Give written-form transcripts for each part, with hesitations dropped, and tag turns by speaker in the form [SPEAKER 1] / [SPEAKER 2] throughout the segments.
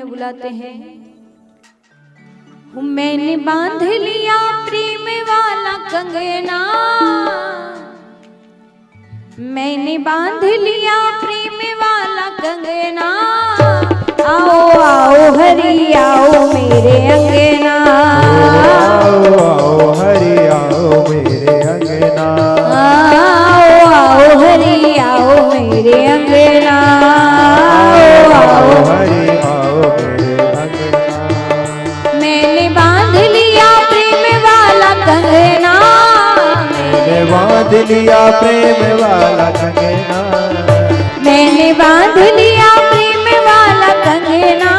[SPEAKER 1] में बुलाते हैं। मैंने बांध लिया प्रेम वाला कंगना, मैंने बांध लिया प्रेम वाला कंगना, आओ आओ हरि आओ मेरे अंगना,
[SPEAKER 2] आओ आओ हरि आओ मेरे अंगना,
[SPEAKER 1] आओ आओ हरि आओ मेरे अंगना, आओ
[SPEAKER 2] हरि आओ मेरे अंगना।
[SPEAKER 1] मैंने बांध लिया प्रेम वाला कंगना,
[SPEAKER 2] मैंने बांध लिया प्रेम वाला कंगना,
[SPEAKER 1] मैंने बांध लिया प्रेम वाला कंगना,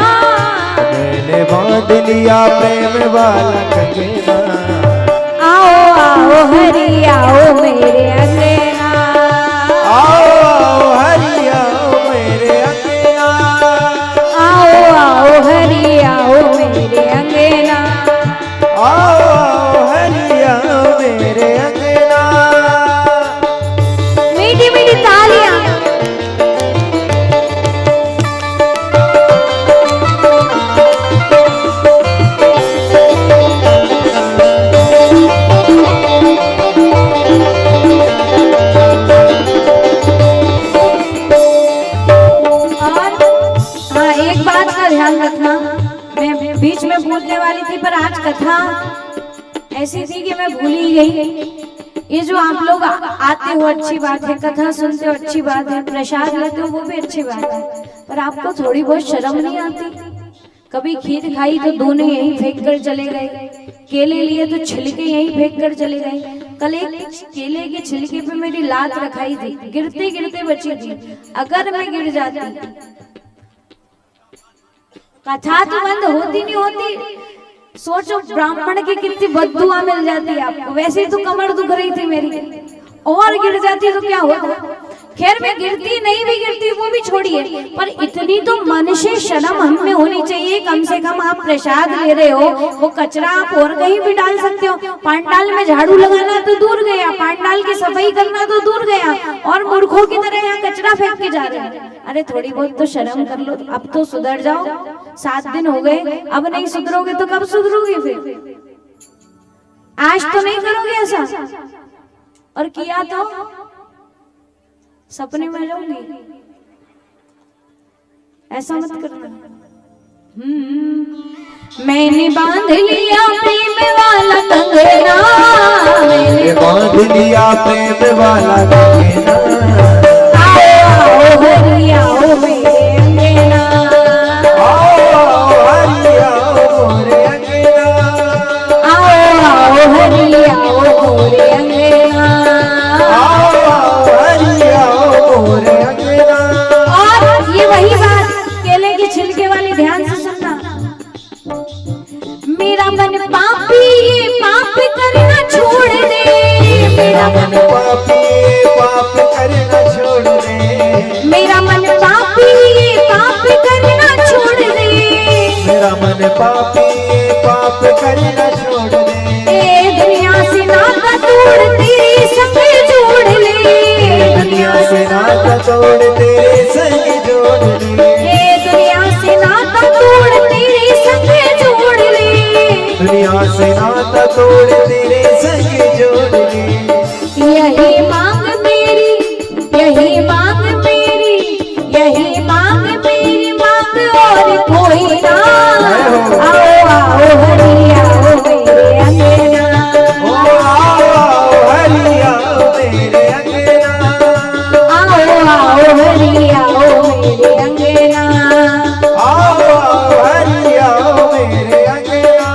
[SPEAKER 2] मैंने बांध लिया प्रेम वाला कंगना,
[SPEAKER 1] आओ आओ हरि आओ मेरे अंगना,
[SPEAKER 2] आओ आओ हरि आओ मेरे अंगना,
[SPEAKER 1] आओ आओ हरि आओ मेरे अंगना,
[SPEAKER 2] आओ आओ हरि आओ मेरे अंगना।
[SPEAKER 1] मीठी मीठी तालियां। ध्यान रखना, मैं बीच में भूलने वाली थी पर आज कथा ऐसी थी कि मैं भूल ही गई। ये जो आप लोग आते हो अच्छी बात है, कथा सुनते हो अच्छी बात है, प्रसाद लेते हो वो भी अच्छी बात है, पर आपको थोड़ी बहुत शर्म नहीं आती? कभी खीर खाई तो दोने यहीं फेंक कर चले गए, केले लिए तो छिलके यहीं फेंक कर चले गए। कल एक केले के छिलके पे मेरी लात रखाई थी, गिरते गिरते बची थी। अगर मैं गिर जाती कथा तो बंद होती नहीं होती। सोचो ब्राह्मण की कितनी बद्दुआ मिल जाती है आपको। वैसे ही तो कमर दुख रही थी मेरी, और गिर जाती तो क्या होता। खैर मैं गिरती नहीं भी गिरती वो भी छोड़िए, पर इतनी तो मन से शर्म हम में होनी चाहिए। कम से कम आप प्रसाद ले रहे हो, वो कचरा आप और कहीं भी डाल सकते हो। पांडाल में झाड़ू लगाना तो दूर गया, पांडाल की सफाई करना तो दूर गया, और मूर्खों की तरह यहाँ कचरा फेंक के जा रहे हैं। अरे थोड़ी बहुत तो शर्म कर लो। अब तो सुधर जाओ, 7 दिन हो गए, अब नहीं सुधरोगे तो कब सुधरोगे फिर? आज तो नहीं करोगे ऐसा, और किया तो सपने में जाऊंगी। ऐसा मत करना। मैंने बांध लिया प्रेम वाला कंगना, मैंने
[SPEAKER 2] बांध लिया प्रेम वाला कंगना,
[SPEAKER 1] आओ हरि आओ मेरे अंगना,
[SPEAKER 2] आओ हरि आओ मोरे अंगना,
[SPEAKER 1] आओ हरि आओ मोरे अंगना,
[SPEAKER 2] आओ हरि आओ मोरे अंगना।
[SPEAKER 1] और ये वही बात केले की छिलके वाली, ध्यान से सुनना। मेरा मन पापी ये पाप करना छोड़ दे, मेरा मन
[SPEAKER 2] पापी पाप करना छोड़ दे,
[SPEAKER 1] मेरा मन पापी ये पाप करना छोड़ दे,
[SPEAKER 2] मेरा मन पापी पाप करना छोड़ दे।
[SPEAKER 1] ए दुनिया से नाता तोड़ तेरे संग जोड़ ले,
[SPEAKER 2] दुनिया से नाता तोड़ तेरे संग जोड़ ले,
[SPEAKER 1] ए दुनिया से नाता तोड़ तेरे संग जोड़ ले,
[SPEAKER 2] दुनिया से नाता तोड़ तेरे संग जोड़ ले।
[SPEAKER 1] यही मांग मेरी, यही मांग मेरी, यही मांग मेरी मांग और कोई ना। आओ आओ हरि आओ मेरे अंगना,
[SPEAKER 2] आओ आओ हरि आओ मेरे अंगना,
[SPEAKER 1] आओ आओ हरि आओ मेरे अंगना,
[SPEAKER 2] आओ आओ हरि आओ मेरे अंगना।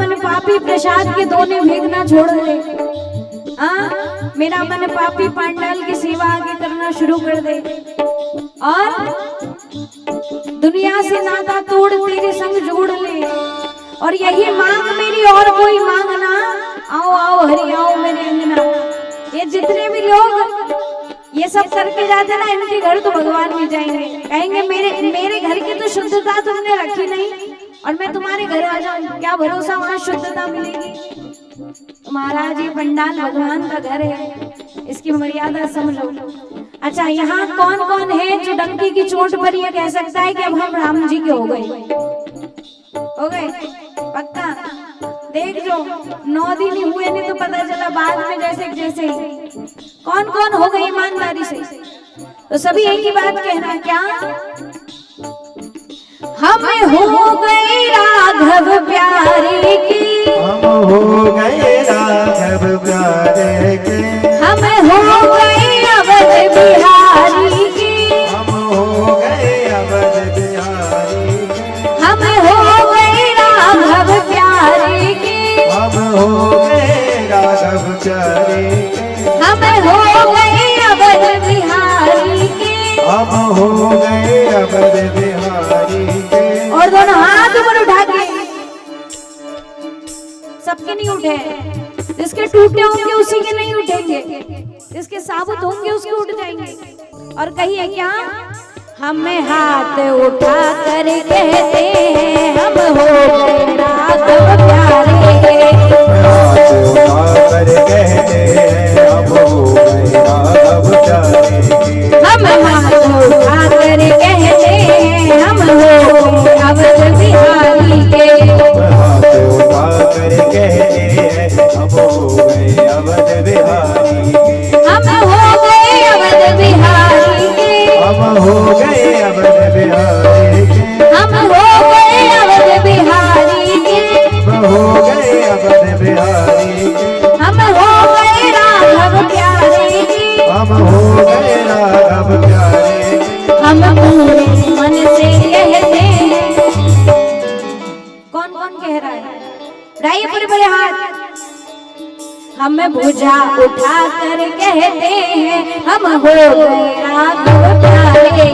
[SPEAKER 1] मन पापी प्रसाद के दोने भेगना छोड़ दे। हाँ, मेरा मन पापी पांडाल की सेवा आगे करना शुरू कर दे और दुनिया से नाता तोड़ तेरे संग जोड़ ले। और यही मांग मेरी और कोई मांग ना। आओ आओ हरि आओ मेरे अंगना। ये जितने भी लोग ये सब करके जाते ना, इनके घर तो भगवान मिल जाएंगे। कहेंगे मेरे घर की तो शुद्धता तुमने रखी नहीं और मैं तुम्हारे घर आ जाऊं, क्या भरोसा वहाँ शुद्धता मिलेगी। महाराज ये पंडाल भगवान का घर है, इसकी मर्यादा समझो। अच्छा, यहाँ कौन कौन है जो डंकी की चोट पर ये कह सकता है कि अब हम राम जी के हो गए पक्का? देख जो 9 दिन ही हुए नहीं तो पता चला बाद में जैसे कौन कौन हो गए ईमानदारी से। तो सभी एक ही बात कहना, क्या हम हो गए राघव प्यारे के,
[SPEAKER 2] हम हो गए राघव प्यारे के,
[SPEAKER 1] हम हो गए अवध बिहारी के,
[SPEAKER 2] हम हो गए अवध बिहारी के,
[SPEAKER 1] हम हो गए राघव प्यारे के,
[SPEAKER 2] हम हो गए राघव प्यारे के,
[SPEAKER 1] हम हो गए अवध बिहारी के,
[SPEAKER 2] हम हो गए अवध बिहारी के।
[SPEAKER 1] और दोनों हाथ ऊपर उठा के, सबके नहीं उठे, जिसके टूटे होंगे उसी के नहीं उठेंगे, जिसके साबुत होंगे उसके उठ जाएंगे। और कहिए क्या, हमें हाथ उठा कर कहते हैं हम हो गए राघव प्यारे के,
[SPEAKER 2] हाथ उठा कर कहते हैं हम हो गए राघव प्यारे के,
[SPEAKER 1] हम हाथ उठा कर कहते हैं हम हो गए अवध बिहारी के,
[SPEAKER 2] हाथ उठा कर कहते हैं हम हो गए अवध बिहारी के,
[SPEAKER 1] हम हो गए अवध बिहारी के,
[SPEAKER 2] हम हो गए अवध बिहारी के,
[SPEAKER 1] हम हो गए अवध बिहारी के,
[SPEAKER 2] हम हो गए अवध बिहारी के,
[SPEAKER 1] हम हो गए राघव प्यारे के,
[SPEAKER 2] हम हो गए राघव प्यारे के।
[SPEAKER 1] हम पूरे मन से कहते हैं। कौन कौन कह रहा है? उठाइए पूरे पूरे हाथ। हम भुजा उठा कर कहते हैं हम हो गए राघव प्यारे के,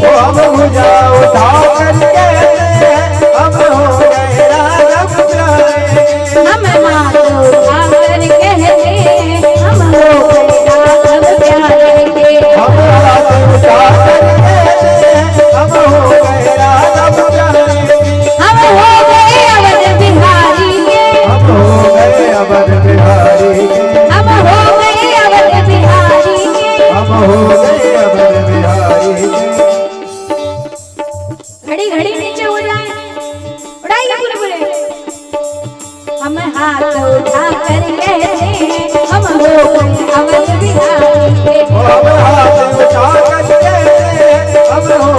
[SPEAKER 2] हम भुजा उठा कर कहते हैं हम हो गए राघव प्यारे के,
[SPEAKER 1] हम माथ उठा कर कहते हैं हम हो गए राघव प्यारे के,
[SPEAKER 2] हम हाथ उठा कर कहते हैं हम हो गए राघव प्यारे के,
[SPEAKER 1] हम हो गए अवध बिहारी के,
[SPEAKER 2] हम हो गए अवध बिहारी के,
[SPEAKER 1] हम हो गए अवध बिहारी के,
[SPEAKER 2] हम हो गए अवध बिहारी के।
[SPEAKER 1] घड़ी घड़ी नीचे हो जाए, उड़ाइए पूरे पूरे। हम हाथ उठा कर कहते हैं हम हो गए अवध बिहारी के,
[SPEAKER 2] हम हाथ उठा कर कहते हैं हम हो